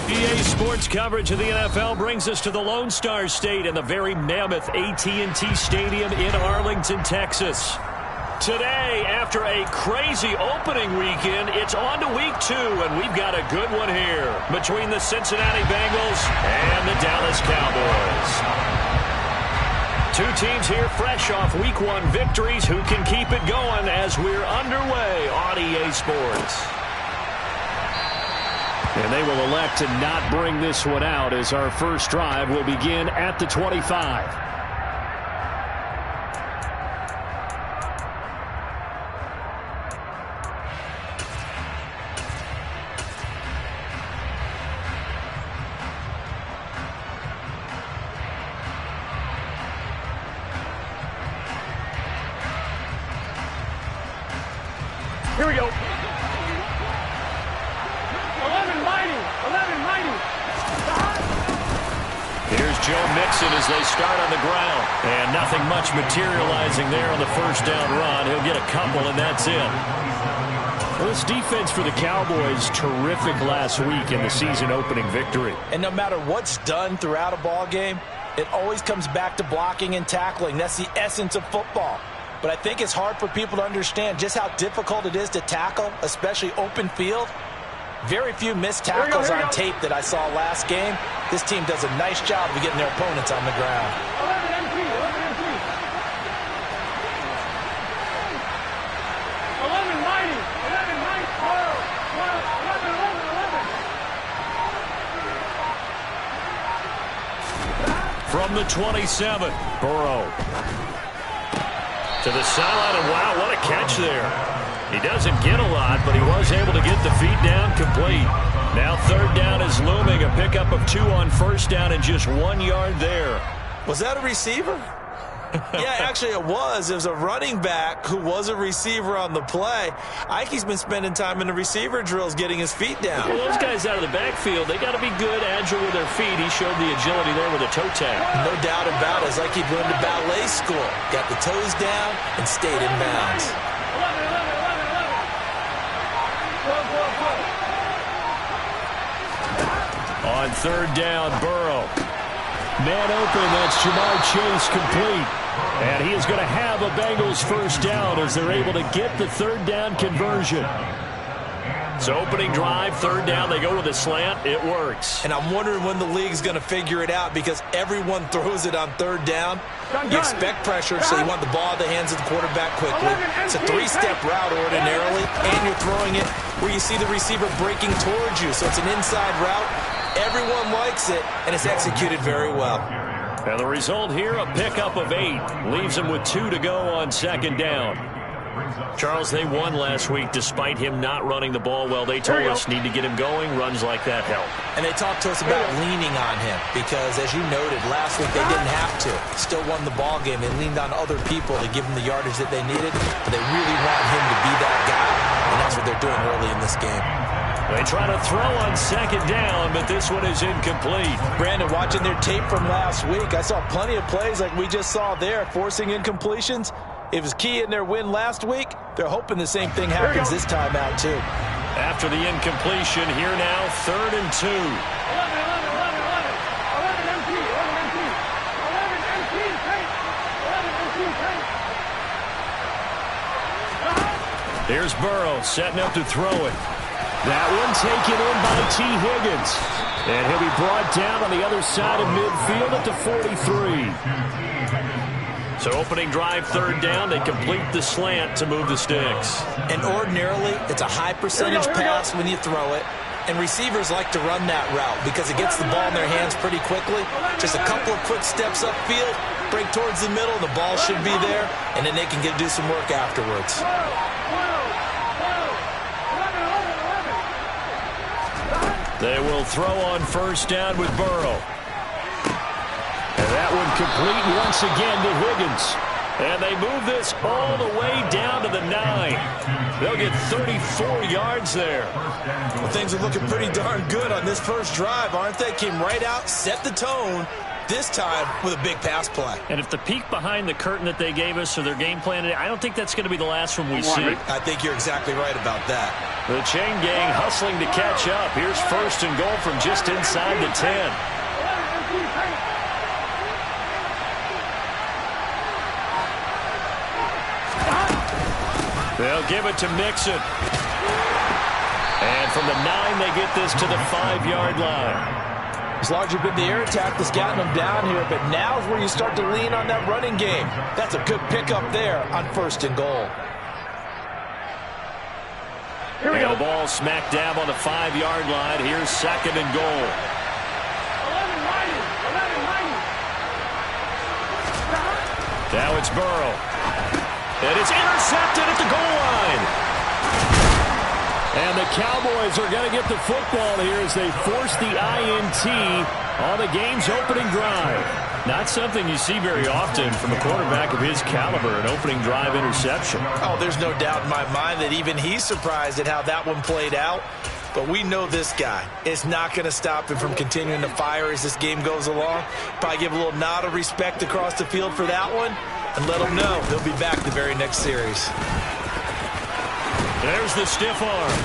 EA Sports coverage of the NFL brings us to the Lone Star State and the very mammoth AT&T Stadium in Arlington, Texas. Today, after a crazy opening weekend, it's on to week 2, and we've got a good one here between the Cincinnati Bengals and the Dallas Cowboys. Two teams here fresh off week 1 victories who can keep it going as we're underway on EA Sports. And they will elect to not bring this one out as our first drive will begin at the 25. Here we go. 11 mighty. Here's Joe Mixon as they start on the ground. And nothing much materializing there on the first down run. He'll get a couple, and that's it. Well, this defense for the Cowboys, terrific last week in the season-opening victory. And no matter what's done throughout a ball game, it always comes back to blocking and tackling. That's the essence of football. But I think it's hard for people to understand just how difficult it is to tackle, especially open field. Very few missed tackles on tape that I saw last game. This team does a nice job of getting their opponents on the ground. 11 MP. 11 mighty. 11 mighty. 11. From the 27, Burrow. To the sideline, and wow, what a catch there. He doesn't get a lot, but he was able to get the feet down complete. Now third down is looming, a pickup of 2 on first down and just 1 yard there. Was that a receiver? Yeah, actually it was. It was a running back who was a receiver on the play. Ike's been spending time in the receiver drills getting his feet down. Well, those guys out of the backfield, they got to be good, agile with their feet. He showed the agility there with a toe tap. No doubt about it. It's like he'd learned to ballet school. Got the toes down and stayed in bounds. 11. On third down, Burrow. Man open, that's Jamar Chase complete. And he is going to have a Bengals first down as they're able to get the third down conversion. So opening drive, third down, they go with a slant. It works. And I'm wondering when the league's going to figure it out because everyone throws it on third down. You expect pressure, so you want the ball in the hands of the quarterback quickly. It's a 3-step route ordinarily, and you're throwing it where you see the receiver breaking towards you. So it's an inside route. Everyone likes it, and it's executed very well. And the result here, a pickup of 8. Leaves them with 2 to go on second down. Charles, they won last week despite him not running the ball well. They told us need to get him going. Runs like that help. And they talked to us about leaning on him because, as you noted, last week they didn't have to. Still won the ball game. They leaned on other people to give them the yardage that they needed. But they really want him to be that guy, and that's what they're doing early in this game. They try to throw on second down, but this one is incomplete. Brandon, watching their tape from last week, I saw plenty of plays like we just saw there, forcing incompletions. It was key in their win last week. They're hoping the same thing happens this time out, too. After the incompletion, here now, 3rd and 2. 11 MP. 11 MP. Here's Burrow setting up to throw it. That one taken in by T. Higgins. And he'll be brought down on the other side of midfield at the 43. So opening drive, third down, they complete the slant to move the sticks. And ordinarily, it's a high percentage pass when you throw it. And receivers like to run that route because it gets the ball in their hands pretty quickly. Just a couple of quick steps upfield, break towards the middle, the ball should be there, and then they can do some work afterwards. They will throw on first down with Burrow. And that one complete once again to Higgins. And they move this all the way down to the 9. They'll get 34 yards there. Well, things are looking pretty darn good on this first drive, aren't they? Came right out, set the tone. this time with a big pass play. And if the peek behind the curtain that they gave us or their game plan, I don't think that's going to be the last one we see. I think you're exactly right about that. The chain gang hustling to catch up. Here's first and goal from just inside the 10. They'll give it to Mixon. And from the 9, they get this to the 5-yard line. It's largely been the air attack that's gotten them down here, but now is where you start to lean on that running game. That's a good pickup there on first and goal. Here we go. Ball smack dab on the 5-yard line. Here's second and goal. Now it's Burrow. And it's intercepted at the goal line. And the Cowboys are going to get the football here as they force the INT on the game's opening drive. Not something you see very often from a quarterback of his caliber, an opening drive interception. Oh, there's no doubt in my mind that even he's surprised at how that one played out. But we know this guy is not going to stop him from continuing to fire as this game goes along. Probably give a little nod of respect across the field for that one and let him know he'll be back the very next series. There's the stiff arm.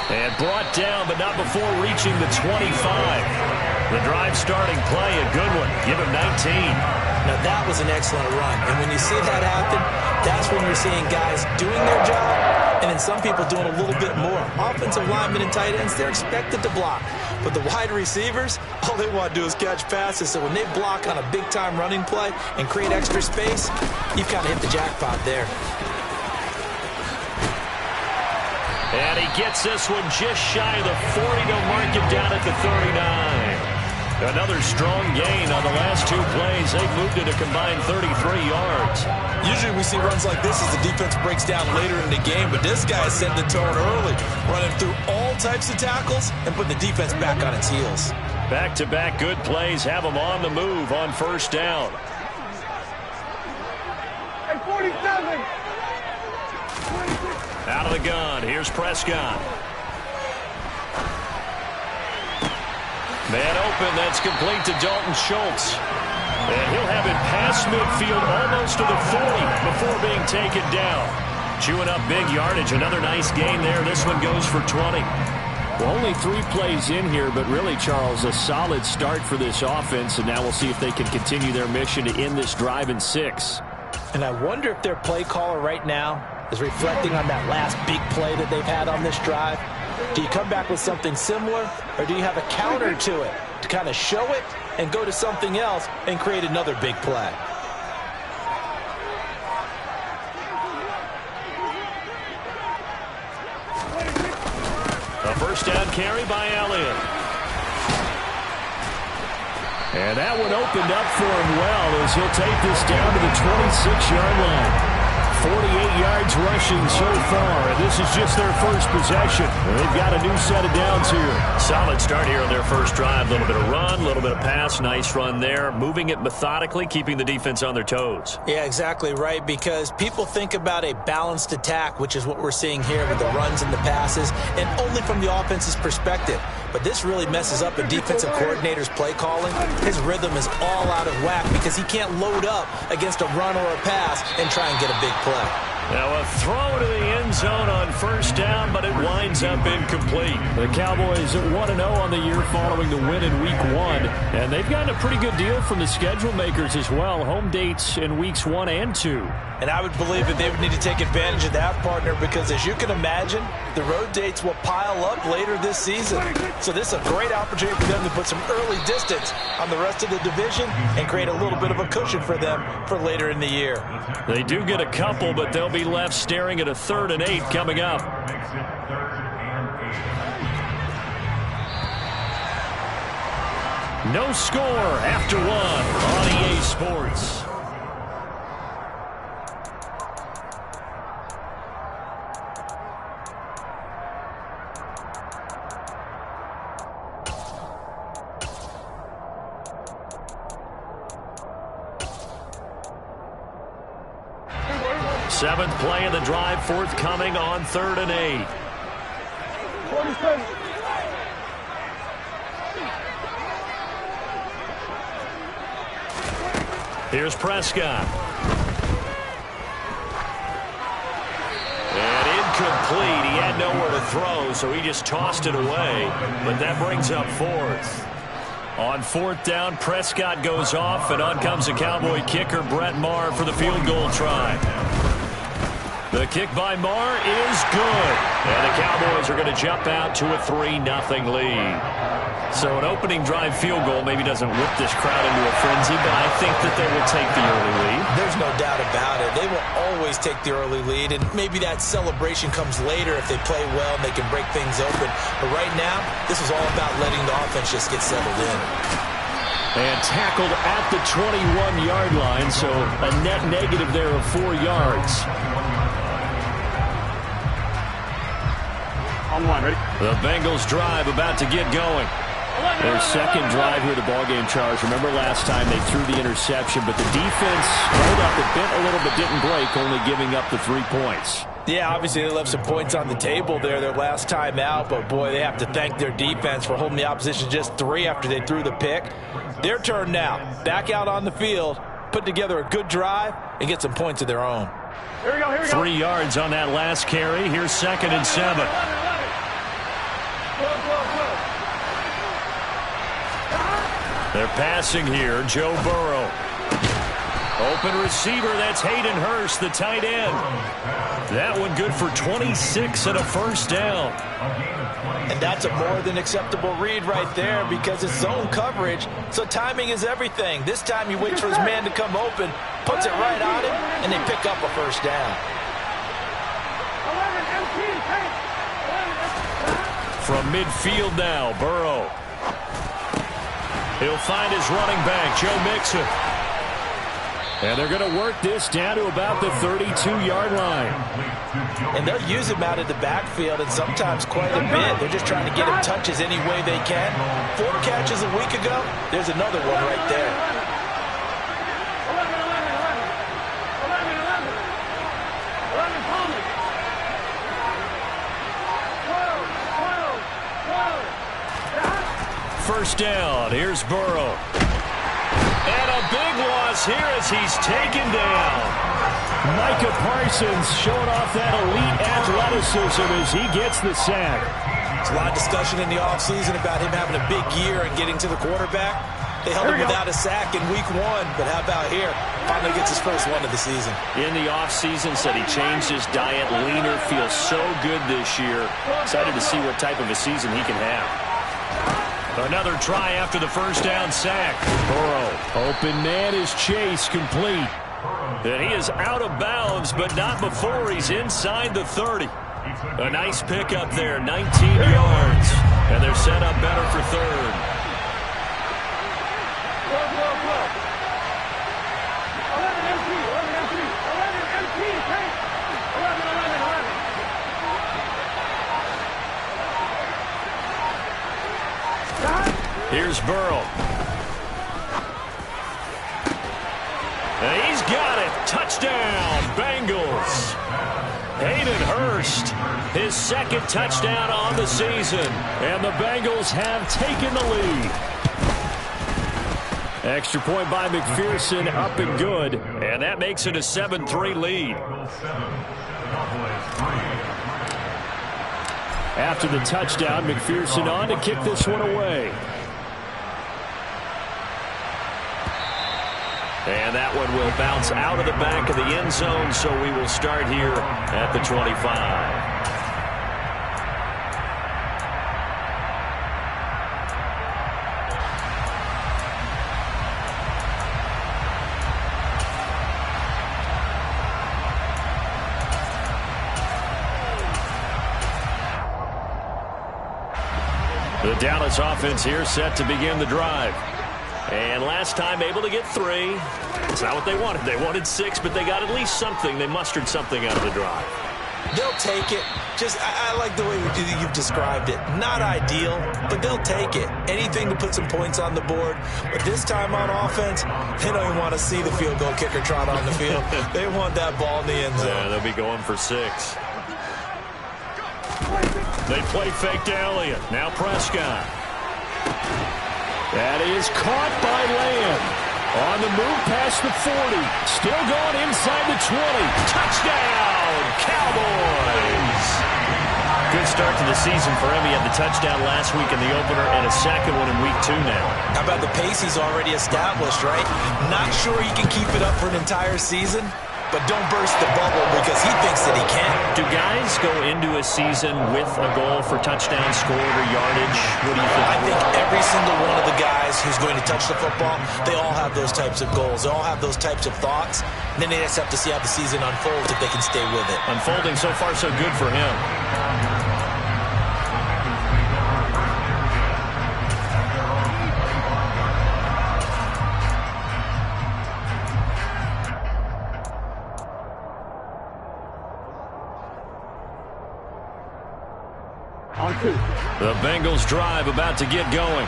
And brought down, but not before reaching the 25. The drive starting play, a good one. Give him 19. Now, that was an excellent run. And when you see that happen, that's when you're seeing guys doing their job and then some people doing a little bit more. Offensive linemen and tight ends, they're expected to block. But the wide receivers, all they want to do is catch passes. So when they block on a big-time running play and create extra space, you've kind of hit the jackpot there. And he gets this one just shy of the 40 to mark him down at the 39. Another strong gain on the last 2 plays. They've moved it a combined 33 yards. Usually we see runs like this as the defense breaks down later in the game, but this guy is setting the tone early, running through all types of tackles and putting the defense back on its heels. Back-to-back good plays have them on the move on first down. Hey, 47. Out of the gun, here's Prescott. Man open, that's complete to Dalton Schultz. And he'll have it past midfield almost to the 40 before being taken down. Chewing up big yardage, another nice gain there. This one goes for 20. Well, only 3 plays in here, but really, Charles, a solid start for this offense. And now we'll see if they can continue their mission to end this drive in 6. And I wonder if their play caller right now is reflecting on that last big play that they've had on this drive. Do you come back with something similar, or do you have a counter to it to kind of show it and go to something else and create another big play? A first down carry by Elliott. And that one opened up for him well as he'll take this down to the 26-yard line. 48 yards rushing so far, and this is just their first possession. They've got a new set of downs here. Solid start here on their first drive. A little bit of run, a little bit of pass. Nice run there. Moving it methodically, keeping the defense on their toes. Yeah, exactly right, because people think about a balanced attack, which is what we're seeing here with the runs and the passes, and only from the offense's perspective. But this really messes up a defensive coordinator's play calling. His rhythm is all out of whack because he can't load up against a run or a pass and try and get a big play. Now a throw to the end zone on first down, but it winds up incomplete. The Cowboys 1-0 on the year following the win in Week 1, and they've gotten a pretty good deal from the schedule makers as well. Home dates in Weeks 1 and 2. And I would believe that they would need to take advantage of that, partner, because as you can imagine, the road dates will pile up later this season. So this is a great opportunity for them to put some early distance on the rest of the division and create a little bit of a cushion for them for later in the year. They do get a couple, but they'll be left staring at a 3rd and 8 coming up. No score after 1 on EA Sports. Seventh play of the drive forthcoming on 3rd and 8. 47. Here's Prescott. And incomplete. He had nowhere to throw, so he just tossed it away. But that brings up fourth. On fourth down, Prescott goes off, and on comes the Cowboy kicker, Brett Maher, for the field goal try. The kick by Maher is good. And the Cowboys are going to jump out to a 3-0 lead. So an opening drive field goal maybe doesn't whip this crowd into a frenzy, but I think that they will take the early lead. There's no doubt about it. They will always take the early lead, and maybe that celebration comes later if they play well and they can break things open. But right now, this is all about letting the offense just get settled in. And tackled at the 21-yard line, so a net negative there of 4 yards. Ready? The Bengals drive about to get going. Their second drive here, the ballgame, Charles. Remember last time they threw the interception, but the defense held up. It bent a little but didn't break, only giving up the 3 points. Yeah, obviously they left some points on the table there their last time out, but boy, they have to thank their defense for holding the opposition just 3 after they threw the pick. Their turn now. Back out on the field, put together a good drive, and get some points of their own. Here we go. 3 yards on that last carry. Here's 2nd and 7. They're passing here. Joe Burrow. Open receiver. That's Hayden Hurst, the tight end. That one good for 26 and a first down. And that's a more than acceptable read right there because it's zone coverage, so timing is everything. This time he waits for his man to come open, puts it right on him, and they pick up a first down. From midfield now, Burrow. He'll find his running back, Joe Mixon. And they're going to work this down to about the 32-yard line. And they'll use him out of the backfield, and sometimes quite a bit. They're just trying to get him touches any way they can. 4 catches a week ago, there's another one right there. First down. Here's Burrow. And a big loss here as he's taken down. Micah Parsons showing off that elite athleticism as he gets the sack. There's a lot of discussion in the offseason about him having a big year and getting to the quarterback. They held him without a sack in week 1, but how about here? Finally gets his first one of the season. In the offseason, said he changed his diet, leaner, feels so good this year. Excited to see what type of a season he can have. Another try after the first down sack. Burrow. Open man is Chase, complete. And he is out of bounds, but not before he's inside the 30. A nice pickup there, 19 yards. And they're set up better for third. Here's Burrow. And he's got it. Touchdown, Bengals. Hayden Hurst, his second touchdown on the season. And the Bengals have taken the lead. Extra point by McPherson, up and good. And that makes it a 7-3 lead. After the touchdown, McPherson on to kick this one away. And that one will bounce out of the back of the end zone, so we will start here at the 25. The Dallas offense here set to begin the drive. And last time able to get 3. It's not what they wanted. They wanted 6, but they got at least something. They mustered something out of the drive. They'll take it. I like the way you've described it. Not ideal, but they'll take it. Anything to put some points on the board. But this time on offense, they don't even want to see the field goal kicker trot on the field. They want that ball in the end zone. Yeah, they'll be going for 6. They play fake to Elliott. Now Prescott. That is caught by Lamb. On the move past the 40. Still going inside the 20. Touchdown, Cowboys! Good start to the season for him. He had the touchdown last week in the opener and a second one in week 2 now. How about the pace he's already established, right? Not sure he can keep it up for an entire season, but don't burst the bubble because he thinks that he can. Do guys go into a season with a goal for touchdown scored or yardage? What do you think? I think every single one of the guys who's going to touch the football, they all have those types of goals. They all have those types of thoughts. And then they just have to see how the season unfolds if they can stay with it. Unfolding so far so good for him. The Bengals drive about to get going.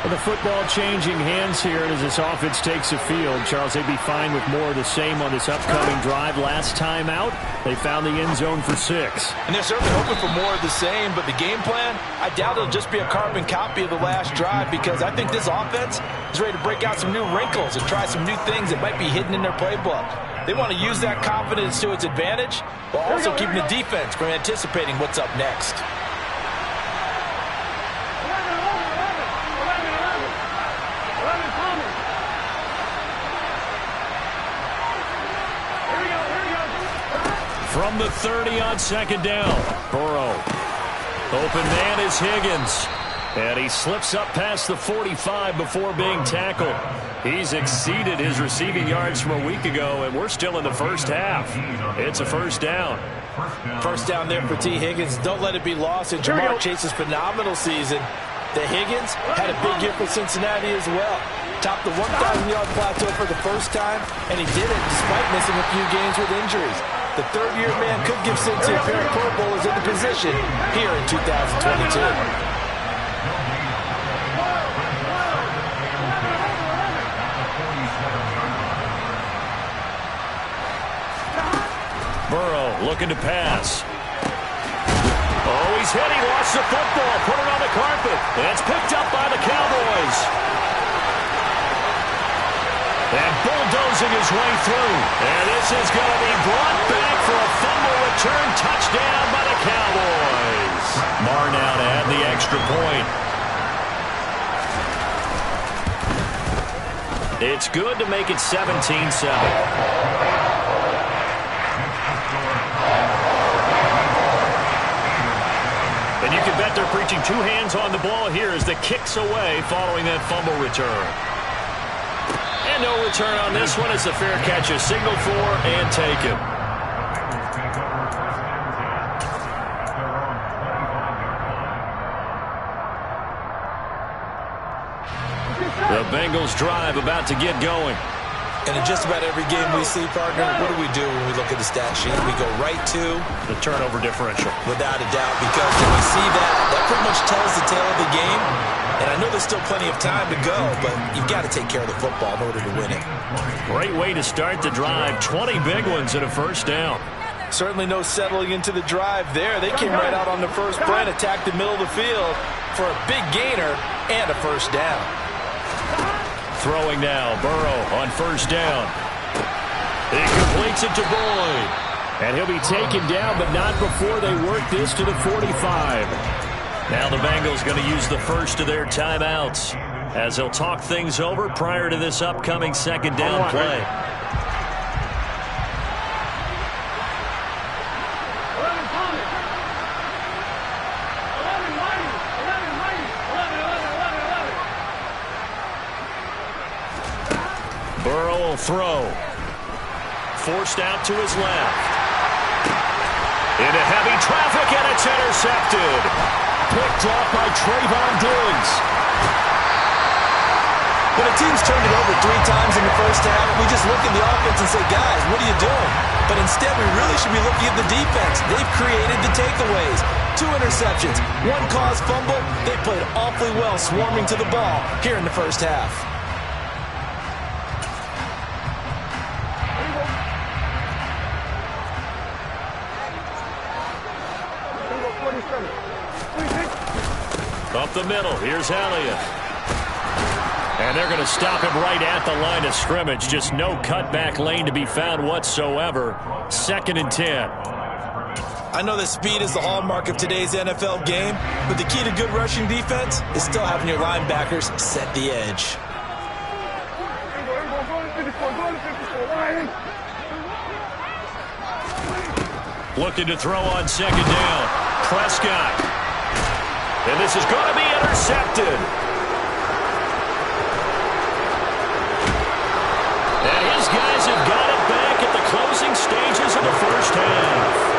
Well, the football changing hands here as this offense takes the field. Charles, they'd be fine with more of the same on this upcoming drive. Last time out, they found the end zone for 6. And they're certainly hoping for more of the same, but the game plan, I doubt it'll just be a carbon copy of the last drive because I think this offense is ready to break out some new wrinkles and try some new things that might be hidden in their playbook. They want to use that confidence to its advantage while also keeping the defense from anticipating what's up next. From the 30 on second down, Burrow. Open man is Higgins. And he slips up past the 45 before being tackled. He's exceeded his receiving yards from a week ago, and we're still in the first half. It's a first down. First down there for T. Higgins. Don't let it be lost in Jamar Chase's phenomenal season. The Higgins had a big year for Cincinnati as well. Topped the 1,000-yard plateau for the first time, and he did it despite missing a few games with injuries. The third-year man could give Cincy a pair of Pro Bowlers in the position here in 2022. Burrow looking to pass. Oh, he's hit. He lost the football. Put it on the carpet. And it's picked up by the Cowboys. And bulldozing his way through. And this is going to be brought back for a fumble return touchdown by the Cowboys. Marr now to add the extra point. It's good to make it 17-7. And you can bet they're preaching 2 hands on the ball here as the kick's away following that fumble return. And no return on this one. It's a fair catch, a signal for and taken. The Bengals drive about to get going. And in just about every game we see, partner, what do we do when we look at the stat sheet? We go right to the turnover differential. Without a doubt, because when we see that, that pretty much tells the tale of the game. And I know there's still plenty of time to go, but you've got to take care of the football in order to win it. Great way to start the drive. 20 big ones and a first down. Certainly no settling into the drive there. They came right out on the first play and attacked the middle of the field for a big gainer and a first down. Throwing now, Burrow on first down. He completes it to Boyd. And he'll be taken down, but not before they work this to the 45. Now the Bengals going to use the first of their timeouts as they'll talk things over prior to this upcoming second down play. Burrow will throw. Forced out to his left. Into heavy traffic, and it's intercepted. Picked off by Trayvon Diggs. When a team's turned it over 3 times in the first half, we just look at the offense and say, guys, what are you doing? But instead, we really should be looking at the defense. They've created the takeaways. 2 interceptions, 1 caused fumble. They played awfully well swarming to the ball here in the first half. Up the middle, here's Elliott. And And they're going to stop him right at the line of scrimmage. Just no cutback lane to be found whatsoever. 2nd and 10. I know that speed is the hallmark of today's NFL game, but the key to good rushing defense is still having your linebackers set the edge. Looking to throw on 2nd down. Prescott. And this is going to be intercepted. And his guys have got it back at the closing stages of the first half.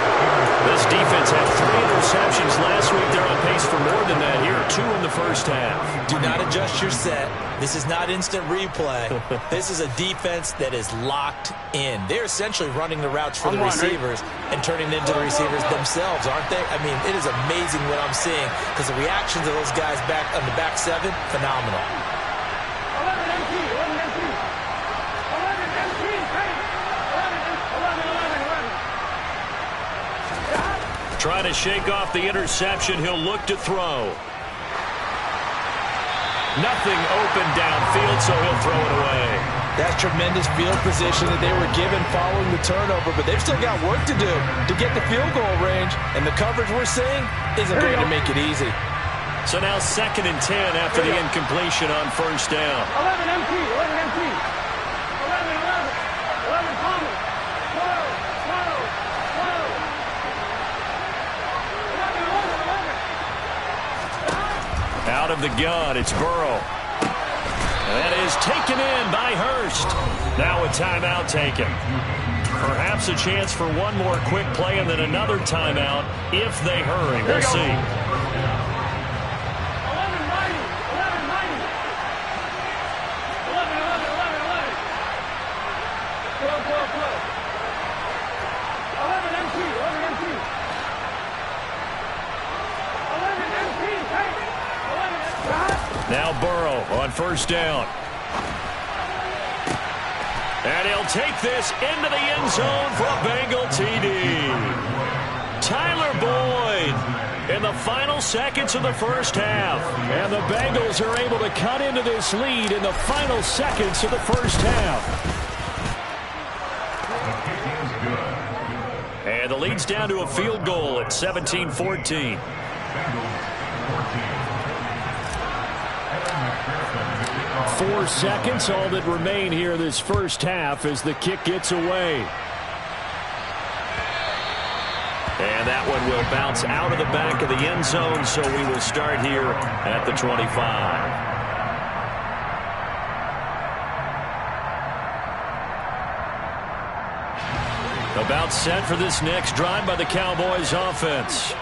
This defense had 3 interceptions last week. They're on pace for more than that here. 2 in the first half. Do not adjust your set. This is not instant replay. This is a defense that is locked in. They're essentially running the routes for the receivers and turning into the receivers themselves, aren't they? I mean, it is amazing what I'm seeing because the reactions of those guys back on the back 7, phenomenal. Trying to shake off the interception. He'll look to throw. Nothing open downfield, so he'll throw it away. That's tremendous field position that they were given following the turnover, but they've still got work to do to get the field goal range, and the coverage we're seeing isn't going to make it easy. So now 2nd and 10 after the incompletion on 1st down. 11 MT, 11 MT. 11 Thomas. 12. Out of the gun, it's Burrow. That is taken in by Hurst. Now a timeout taken. Perhaps a chance for one more quick play and then another timeout if they hurry. We'll see. 11 MT. Now Burrow on 1st down. And he'll take this into the end zone for a Bengal TD. Tyler Boyd in the final seconds of the first half. And the Bengals are able to cut into this lead in the final seconds of the first half. And the lead's down to a field goal at 17-14. 4 seconds, all that remain here this first half as the kick gets away. And that one will bounce out of the back of the end zone, so we will start here at the 25. About set for this next drive by the Cowboys offense.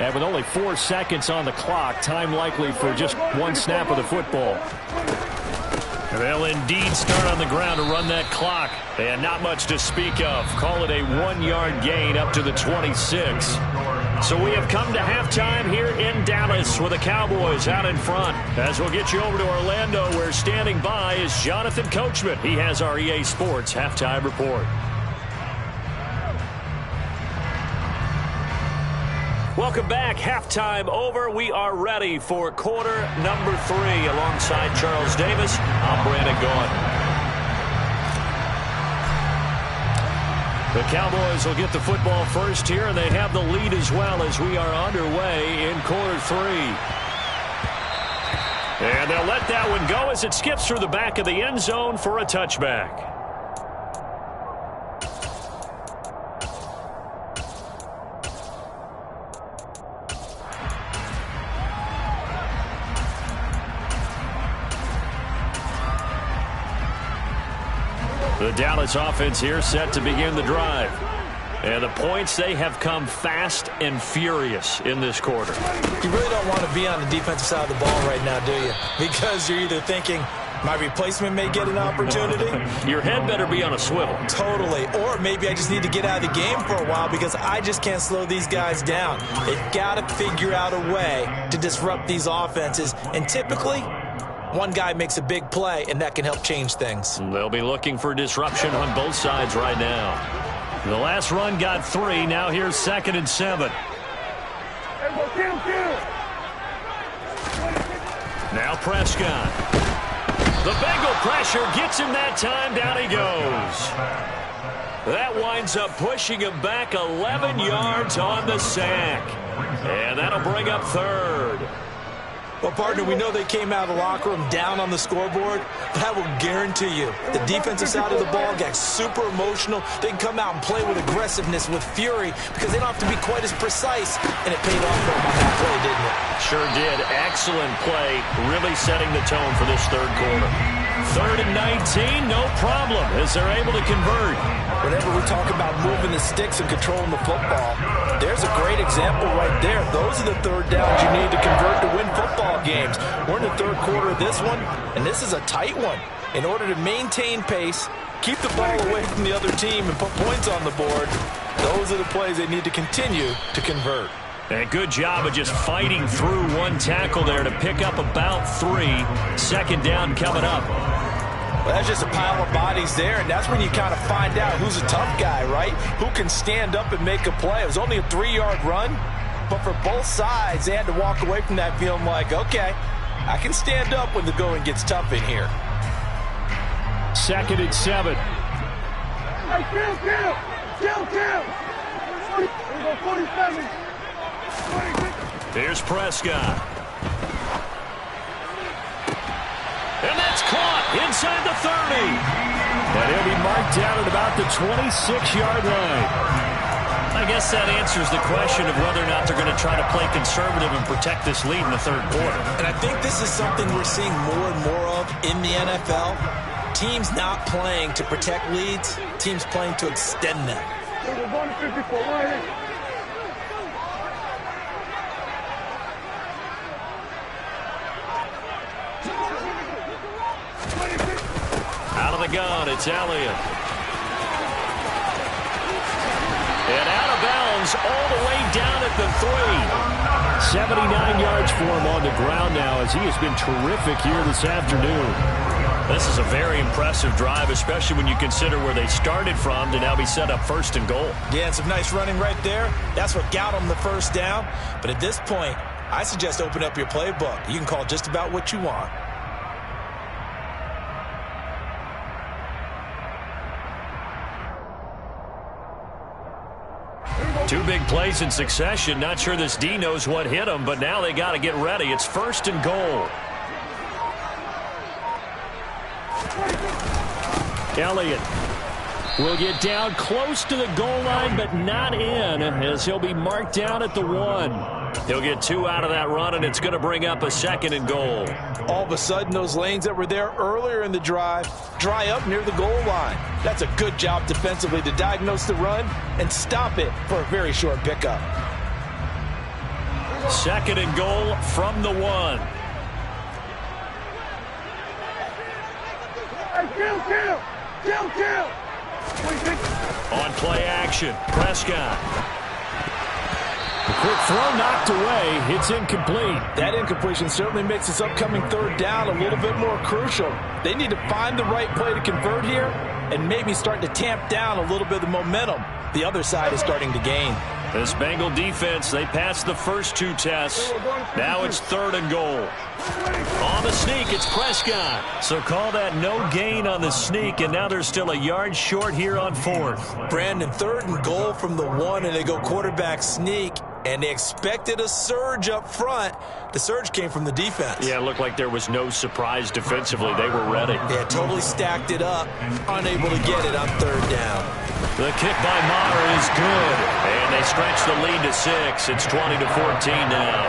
And with only 4 seconds on the clock, time likely for just one snap of the football. They'll indeed start on the ground to run that clock. And not much to speak of. Call it a 1-yard gain up to the 26. So we have come to halftime here in Dallas with the Cowboys out in front. As we'll get you over to Orlando, where standing by is Jonathan Coachman. He has our EA Sports halftime report. Welcome back. Halftime over. We are ready for quarter number 3. Alongside Charles Davis, I'm Brandon Gaudin. The Cowboys will get the football first here, and they have the lead as well as we are underway in quarter 3. And they'll let that one go as it skips through the back of the end zone for a touchback. The Dallas offense here set to begin the drive. And the points, they have come fast and furious in this quarter. You really don't want to be on the defensive side of the ball right now, do you? Because you're either thinking, my replacement may get an opportunity. Your head better be on a swivel. Totally. Or maybe I just need to get out of the game for a while because I just can't slow these guys down. They've got to figure out a way to disrupt these offenses. And typically, one guy makes a big play, and that can help change things. They'll be looking for disruption on both sides right now. The last run got 3. Now here's 2nd and 7. Now Prescott. The Bengal pressure gets him that time. Down he goes. That winds up pushing him back 11 yards on the sack. And that'll bring up third. Well, partner, we know they came out of the locker room down on the scoreboard, but I will guarantee you the defensive side of the ball got super emotional. They can come out and play with aggressiveness, with fury, because they don't have to be quite as precise, and it paid off for them on that play, didn't it? Sure did. Excellent play, really setting the tone for this third quarter. 3rd and 19, no problem, as they're able to convert. Whenever we talk about moving the sticks and controlling the football, there's a great example right there. Those are the third downs you need to convert to win football games. We're in the third quarter of this one, and this is a tight one. In order to maintain pace, keep the ball away from the other team, and put points on the board, those are the plays they need to continue to convert. And good job of just fighting through one tackle there to pick up about 3. 2nd down coming up. Well, that's just a pile of bodies there, and that's when you kind of find out who's a tough guy, right? Who can stand up and make a play. It was only a 3-yard run, but for both sides, they had to walk away from that feeling like, okay, I can stand up when the going gets tough in here. 2nd and 7. Hey, kill! 47. Here's Prescott. And that's caught inside the 30. And he'll be marked down at about the 26-yard line. I guess that answers the question of whether or not they're going to try to play conservative and protect this lead in the third quarter. And I think this is something we're seeing more and more of in the NFL. Teams not playing to protect leads, teams playing to extend them. We're going to 54 right here. Out of the gun, it's Elliott. And out of bounds all the way down at the 3. 79 yards for him on the ground now, as he has been terrific here this afternoon. This is a very impressive drive, especially when you consider where they started from to now be set up 1st and goal. Yeah, and some nice running right there. That's what got them the first down. But at this point, I suggest open up your playbook. You can call just about what you want. Two big plays in succession. Not sure this D knows what hit him, but now they got to get ready. It's 1st and goal. Elliott will get down close to the goal line, but not in, as he'll be marked down at the 1. He'll get 2 out of that run, and it's going to bring up a 2nd and goal. All of a sudden, those lanes that were there earlier in the drive dry up near the goal line. That's a good job defensively to diagnose the run and stop it for a very short pickup. 2nd and goal from the 1. Hey, kill! On play action, Prescott. The quick throw knocked away. It's incomplete. That incompletion certainly makes this upcoming 3rd down a little bit more crucial. They need to find the right play to convert here and maybe start to tamp down a little bit of the momentum the other side is starting to gain. This Bengal defense, they passed the first 2 tests. Now it's 3rd and goal. On the sneak, it's Prescott. So call that no gain on the sneak, and now they're still a yard short here on 4th. Brandon, 3rd and goal from the 1, and they go quarterback sneak, and they expected a surge up front. The surge came from the defense. Yeah, it looked like there was no surprise defensively. They were ready. Yeah, totally stacked it up, unable to get it on 3rd down. The kick by Maher is good, and they stretch the lead to 6. It's 20-14 now.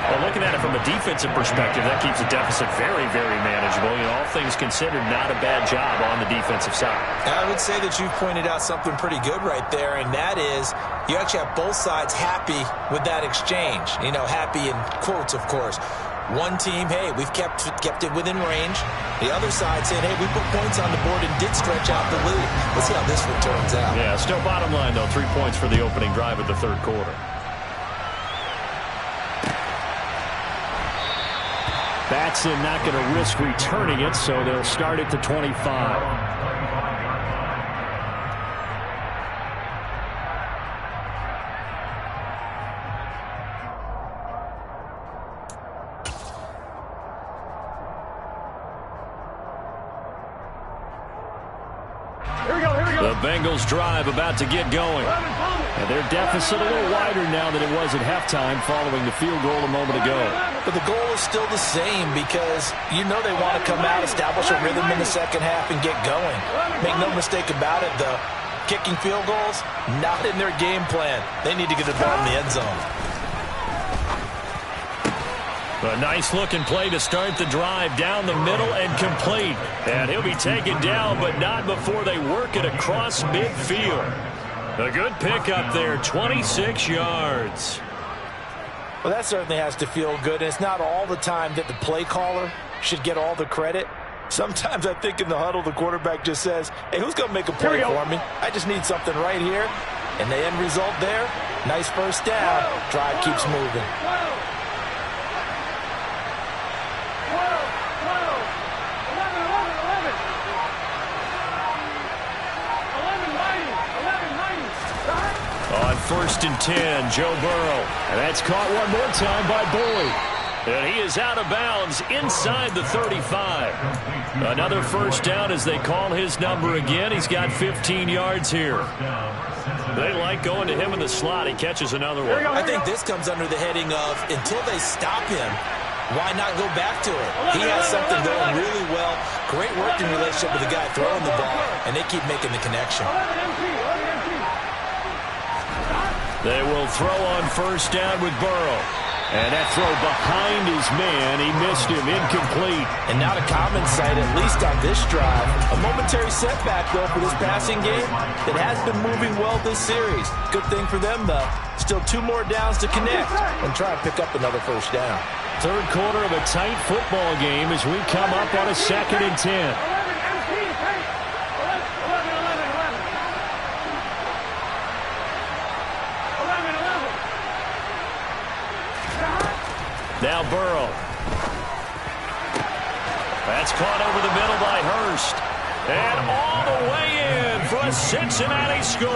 Well, looking at it from a defensive perspective, that keeps the deficit very, very manageable. You know, all things considered, not a bad job on the defensive side. I would say that you've pointed out something pretty good right there, and that is you actually have both sides happy with that exchange. You know, happy in quotes, of course. One team, hey, we've kept it within range. The other side saying, hey, we put points on the board and did stretch out the lead. Let's see how this one turns out. Yeah, still bottom line, though, 3 points for the opening drive of the third quarter. Batson not going to risk returning it, so they'll start at the 25. The Bengals drive about to get going. And their deficit a little wider now than it was at halftime following the field goal a moment ago. But the goal is still the same because you know they want to come out, establish a rhythm in the second half, and get going. Make no mistake about it, though. Kicking field goals, not in their game plan. They need to get the ball in the end zone. A nice-looking play to start the drive down the middle and complete. And he'll be taken down, but not before they work it across midfield. A good pickup there, 26 yards. Well, that certainly has to feel good. And it's not all the time that the play caller should get all the credit. Sometimes I think in the huddle, the quarterback just says, hey, who's going to make a play for me? I just need something right here. And the end result there, nice first down. Drive keeps moving. On 1st and 10, Joe Burrow. And that's caught one more time by Boyd. And he is out of bounds inside the 35. Another first down as they call his number again. He's got 15 yards here. They like going to him in the slot. He catches another one. I think this comes under the heading of until they stop him, why not go back to it? He has something going really well. Great working relationship with the guy throwing the ball, and they keep making the connection. They will throw on first down with Burrow. And that throw behind his man, he missed him, incomplete. And not a common sight, at least on this drive. A momentary setback, though, for this passing game that has been moving well this series. Good thing for them, though. Still 2 more downs to connect and try and pick up another first down. Third quarter of a tight football game as we come up on a 2nd and 10. Now Burrow. That's caught over the middle by Hurst. And all the way in for a Cincinnati score.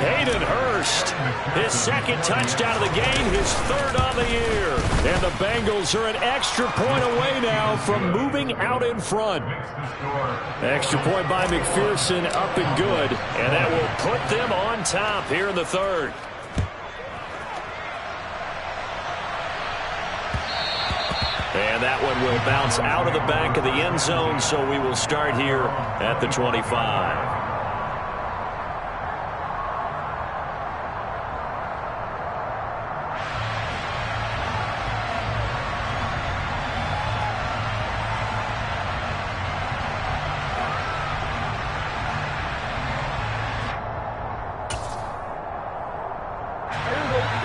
Hayden Hurst, his 2nd touchdown of the game, his 3rd on the year. And the Bengals are an extra point away now from moving out in front. Extra point by McPherson, up and good. And that will put them on top here in the 3rd. And that one will bounce out of the back of the end zone, so we will start here at the 25.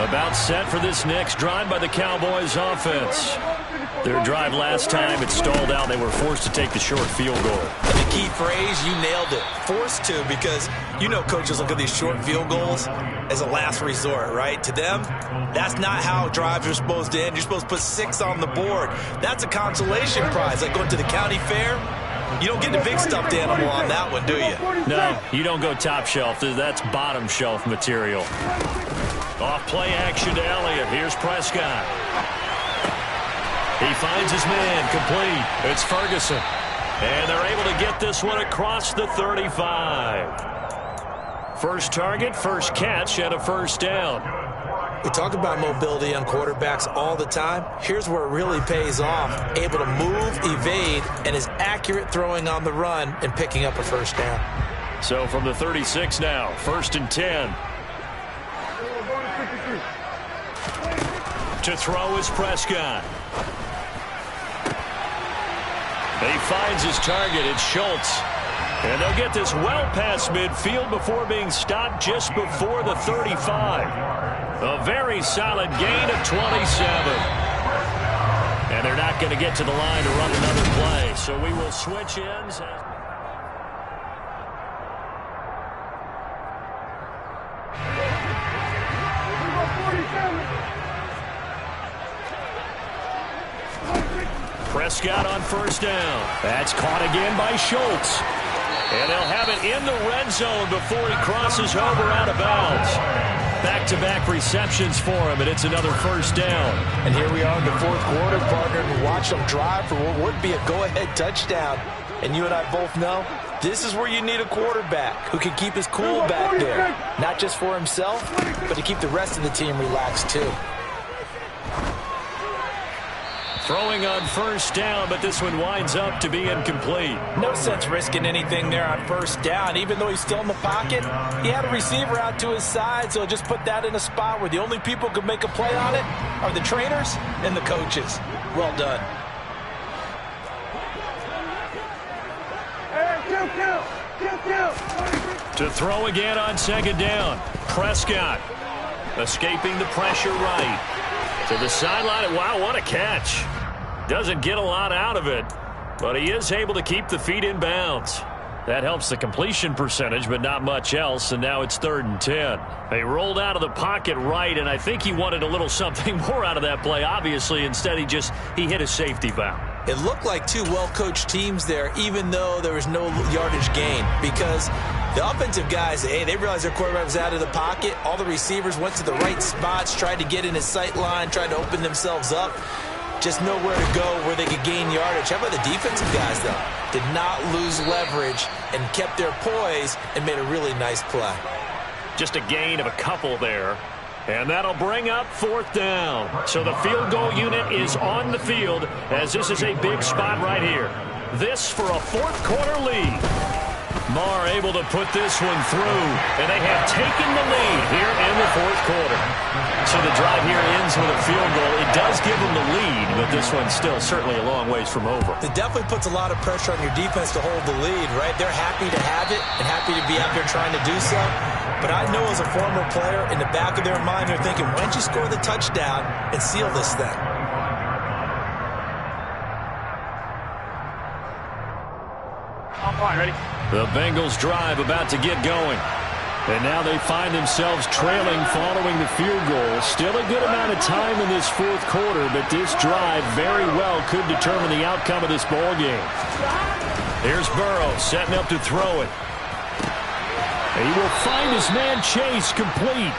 About set for this next drive by the Cowboys offense. Their drive last time, it stalled out. They were forced to take the short field goal. And the key phrase, you nailed it. Forced to, because you know coaches look at these short field goals as a last resort, right? To them, that's not how drives are supposed to end. You're supposed to put 6 on the board. That's a consolation prize, like going to the county fair. You don't get the big stuffed animal on that one, do you? No, you don't go top shelf. That's bottom shelf material. Off play action to Elliott. Here's Prescott. He finds his man, complete. It's Ferguson. And they're able to get this one across the 35. First target, first catch, and a first down. We talk about mobility on quarterbacks all the time. Here's where it really pays off. Able to move, evade, and is accurate throwing on the run and picking up a first down. So from the 36 now, 1st and 10. To throw is Prescott. He finds his target. It's Schultz. And they'll get this well past midfield before being stopped just before the 35. A very solid gain of 27. And they're not going to get to the line to run another play. So we will switch ends. Prescott on first down. That's caught again by Schultz. And they'll have it in the red zone before he crosses over out of bounds. Back-to-back receptions for him, and it's another first down. And here we are in the 4th quarter, partner, and watch them drive for what would be a go-ahead touchdown. And you and I both know This is where you need a quarterback who can keep his cool back there. Not just for himself, but to keep the rest of the team relaxed too. Throwing on first down, but this one winds up to be incomplete. No sense risking anything there on first down. Even though he's still in the pocket, he had a receiver out to his side, so just put that in a spot where the only people who can make a play on it are the trainers and the coaches. Well done. To throw again on second down. Prescott escaping the pressure right. To the sideline. Wow, what a catch. Doesn't get a lot out of it, but he is able to keep the feet in bounds. That helps the completion percentage, but not much else, and now it's 3rd and 10. He rolled out of the pocket right, and I think he wanted a little something more out of that play, obviously. Instead, he hit a safety valve. It looked like two well-coached teams there, even though there was no yardage gain, because the offensive guys, hey, they realized their quarterback was out of the pocket. All the receivers went to the right spots, tried to get in his sight line, tried to open themselves up. Just nowhere to go where they could gain yardage. How about the defensive guys, though? Did not lose leverage and kept their poise and made a really nice play. Just a gain of a couple there. And that'll bring up 4th down. So the field goal unit is on the field as this is a big spot right here. This for a 4th quarter lead. Marr able to put this one through, and they have taken the lead here in the 4th quarter. So the drive here ends with a field goal. It does give them the lead, but this one's still certainly a long ways from over. It definitely puts a lot of pressure on your defense to hold the lead, right? They're happy to have it and happy to be out there trying to do so. But I know as a former player, in the back of their mind, they're thinking, why don't you score the touchdown and seal this thing? All right, ready? The Bengals drive about to get going. And now they find themselves trailing following the field goal. Still a good amount of time in this 4th quarter, but this drive very well could determine the outcome of this ball game. Here's Burrow setting up to throw it. He will find his man Chase complete.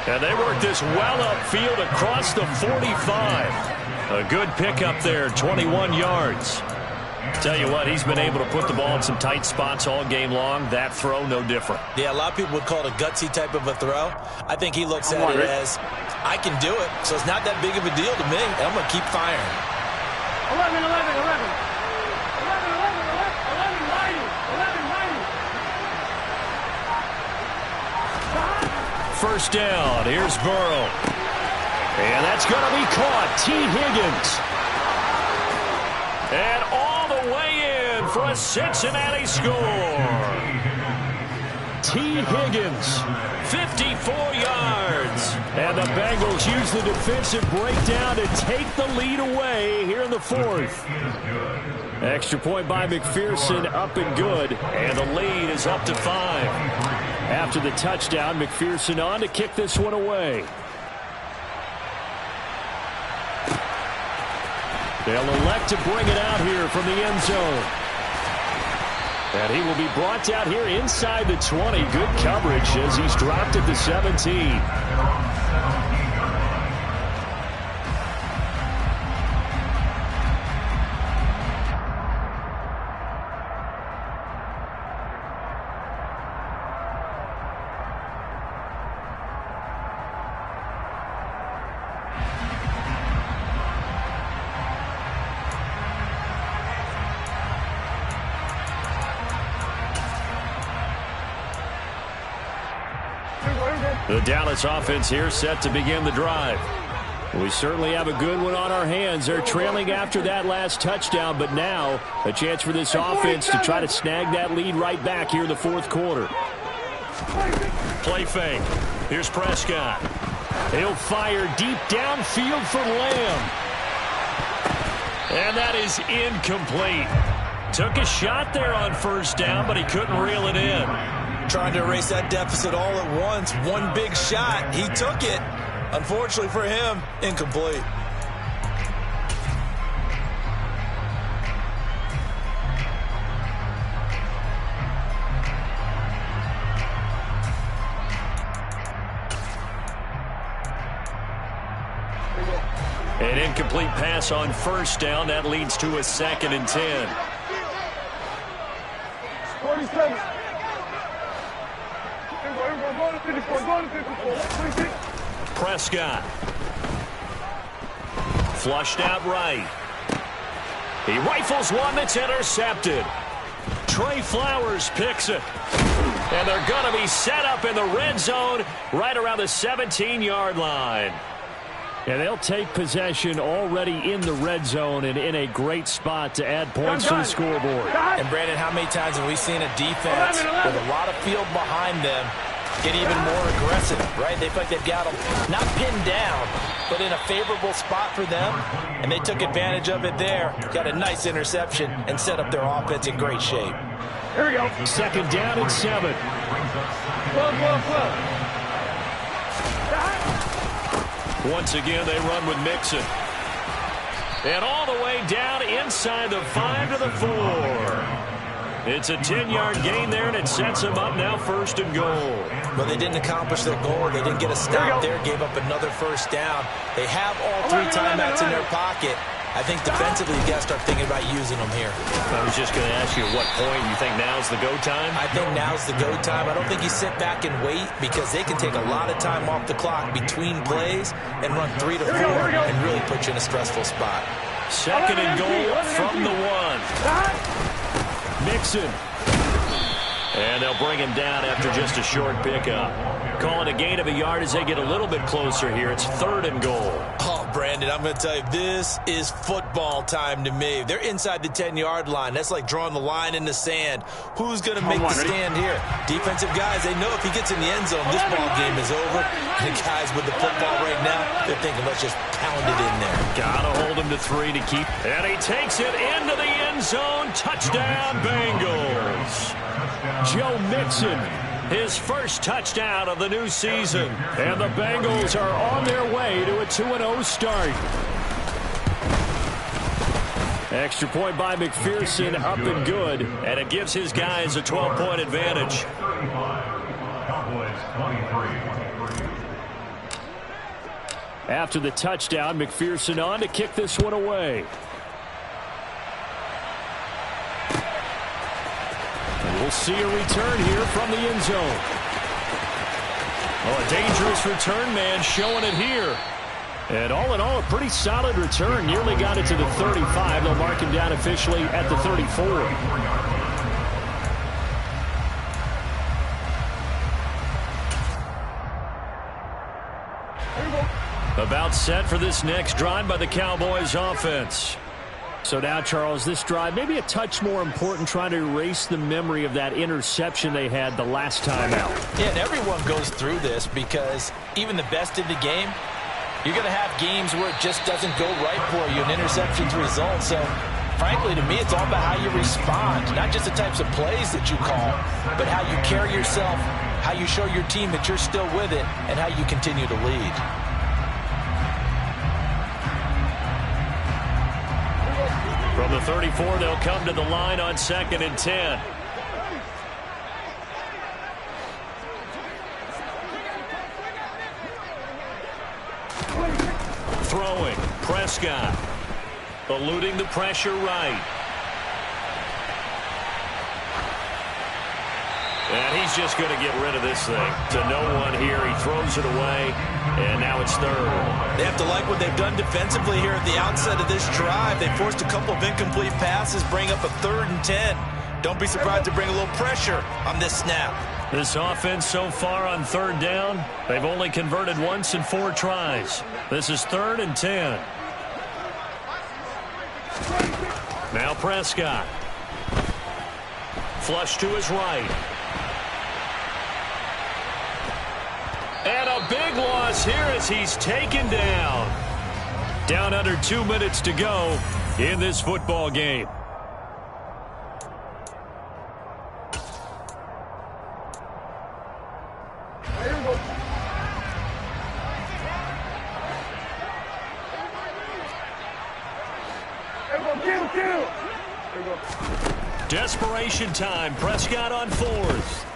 And they work this well upfield across the 45. A good pickup there, 21 yards. Tell you what, he's been able to put the ball in some tight spots all game long. That throw, no different. Yeah, a lot of people would call it a gutsy type of a throw. I think he looks at it as, I can do it, so it's not that big of a deal to me, and I'm going to keep firing. 11, 11, 11. 1st down. Here's Burrow. And that's going to be caught. T. Higgins. And all the way in for a Cincinnati score. T. Higgins, 54 yards. And the Bengals use the defensive breakdown to take the lead away here in the 4th. Extra point by McPherson, up and good. And the lead is up to 5. After the touchdown, McPherson on to kick this one away. They'll elect to bring it out here from the end zone. And he will be brought down here inside the 20. Good coverage as he's dropped at the 17. The Dallas offense here set to begin the drive. We certainly have a good one on our hands. They're trailing after that last touchdown, but now a chance for this offense to try to snag that lead right back here in the 4th quarter. Play fake. Here's Prescott. He'll fire deep downfield for Lamb. And that is incomplete. Took a shot there on 1st down, but he couldn't reel it in. Trying to erase that deficit all at once. One big shot. He took it. Unfortunately for him, incomplete. An incomplete pass on 1st down. That leads to a 2nd and 10. 47. Go to 54. Go to 54. 26. Prescott. Flushed out right. He rifles one that's intercepted. Trey Flowers picks it. And they're going to be set up in the red zone right around the 17-yard line. And they'll take possession already in the red zone and in a great spot to add points to the scoreboard. And, Brandon, how many times have we seen a defense with a lot of field behind them get even more aggressive, right? They feel like they've got them not pinned down, but in a favorable spot for them, and they took advantage of it there. Got a nice interception and set up their offense in great shape. Here we go. Second down and 7. Once again, they run with Mixon. And all the way down inside the 5 to the 4. It's a 10-yard gain there, and it sets them up now 1st and goal. But they didn't accomplish their goal. They didn't get a stop there, gave up another first down. They have all 3 timeouts in their pocket. I think defensively, you got to start thinking about using them here. I was just going to ask you at what point you think now's the go time? I think now's the go time. I don't think you sit back and wait because they can take a lot of time off the clock between plays and run 3 to 4 and really put you in a stressful spot. Second and goal from the 1. Mixon. And they'll bring him down after just a short pickup. Calling a gain of a yard as they get a little bit closer here. It's 3rd and goal. Oh, Brandon, I'm going to tell you, this is football time to me. They're inside the 10-yard line. That's like drawing the line in the sand. Who's going to make the stand here? Defensive guys, they know if he gets in the end zone, this ball game is over. The guys with the football right now, they're thinking, let's just pound it in there. Gotta hold him to 3 to keep. And he takes it into the end zone. Touchdown, Bengals. Joe Mixon, his first touchdown of the new season. And the Bengals are on their way to a 2-0 start. Extra point by McPherson, up and good. And it gives his guys a 12-point advantage. After the touchdown, McPherson on to kick this one away. We'll see a return here from the end zone. Oh, a dangerous return man showing it here. And all in all, a pretty solid return. Nearly got it to the 35. They'll mark him down officially at the 34. About set for this next drive by the Cowboys offense. So now, Charles, this drive maybe a touch more important, trying to erase the memory of that interception they had the last time out. Yeah, and everyone goes through this because even the best in the game, you're going to have games where it just doesn't go right for you, and interceptions result. So, frankly, to me, it's all about how you respond, not just the types of plays that you call, but how you carry yourself, how you show your team that you're still with it, and how you continue to lead. From the 34, they'll come to the line on 2nd and 10. Throwing, Prescott. Eluding the pressure right. And he's just going to get rid of this thing. To no one here. He throws it away. And now it's 3rd. They have to like what they've done defensively here at the outset of this drive. They forced a couple of incomplete passes, bring up a 3rd and 10. Don't be surprised to bring a little pressure on this snap. This offense so far on 3rd down, they've only converted once in 4 tries. This is 3rd and 10. Now Prescott. Flush to his right. And a big loss here as he's taken down. Down under 2 minutes to go in this football game. Desperation time. Prescott on 4th.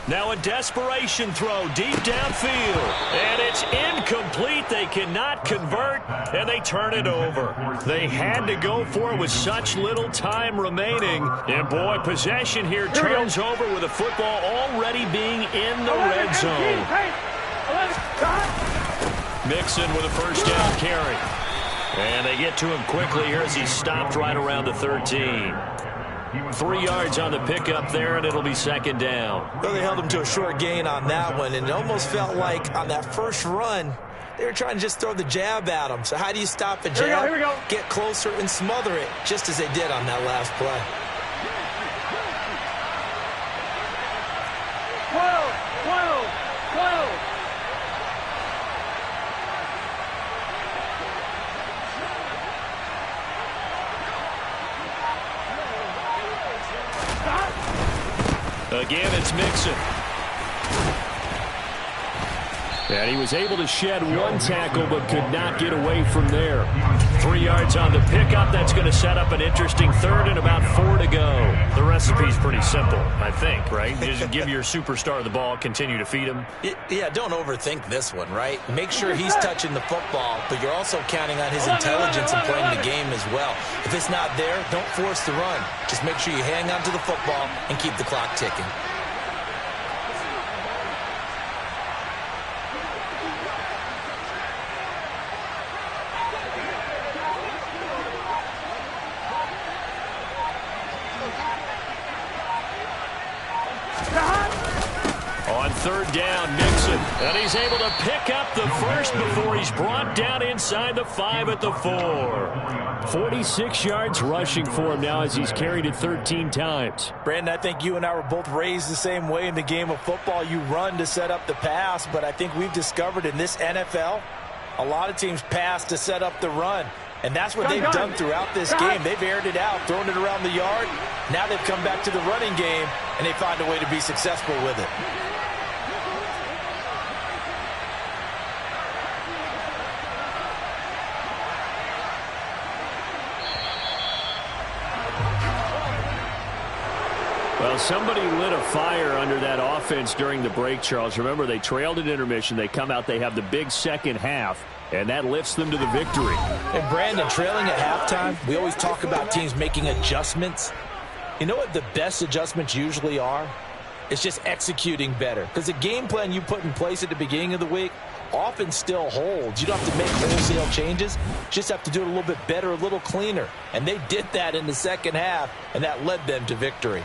Now a desperation throw deep downfield. And it's incomplete. They cannot convert, and they turn it over. They had to go for it with such little time remaining. And, boy, possession here turns over with the football already being in the red zone. Mixon with a first down carry. And they get to him quickly here as he's stopped right around the 13. 3 yards on the pickup there, and it'll be second down. Well, they held him to a short gain on that one, and it almost felt like on that first run, they were trying to just throw the jab at him. So how do you stop a jab? Here we go. Get closer and smother it, just as they did on that last play. 12. Again, it's Mixon. And he was able to shed one tackle but could not get away from there. 3 yards on the pickup. That's going to set up an interesting third and about 4 to go. The recipe's pretty simple, I think, right? Just give your superstar the ball, continue to feed him. Yeah, don't overthink this one, right? Make sure he's touching the football, but you're also counting on his intelligence in playing the game as well. If it's not there, don't force the run. Just make sure you hang on to the football and keep the clock ticking. On third down, Mixon. And he's able to pick up the first before he's brought down inside the 5 at the 4. 46 yards rushing for him now as he's carried it 13 times. Brandon, I think you and I were both raised the same way in the game of football. You run to set up the pass, but I think we've discovered in this NFL, a lot of teams pass to set up the run. And that's what they've done throughout this game. They've aired it out, thrown it around the yard. Now they've come back to the running game, and they find a way to be successful with it. Well, somebody lit a fire under that offense during the break, Charles. Remember, they trailed at intermission. They come out, they have the big second half, and that lifts them to the victory. And Brandon, trailing at halftime, we always talk about teams making adjustments. You know what the best adjustments usually are? It's just executing better. Because the game plan you put in place at the beginning of the week often still holds. You don't have to make wholesale changes. You just have to do it a little bit better, a little cleaner. And they did that in the second half, and that led them to victory.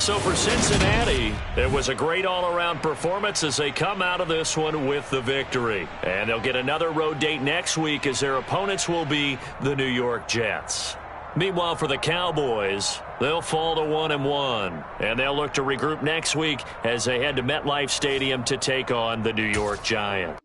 So for Cincinnati, it was a great all-around performance as they come out of this one with the victory. And they'll get another road date next week as their opponents will be the New York Jets. Meanwhile, for the Cowboys, they'll fall to 1-1. And they'll look to regroup next week as they head to MetLife Stadium to take on the New York Giants.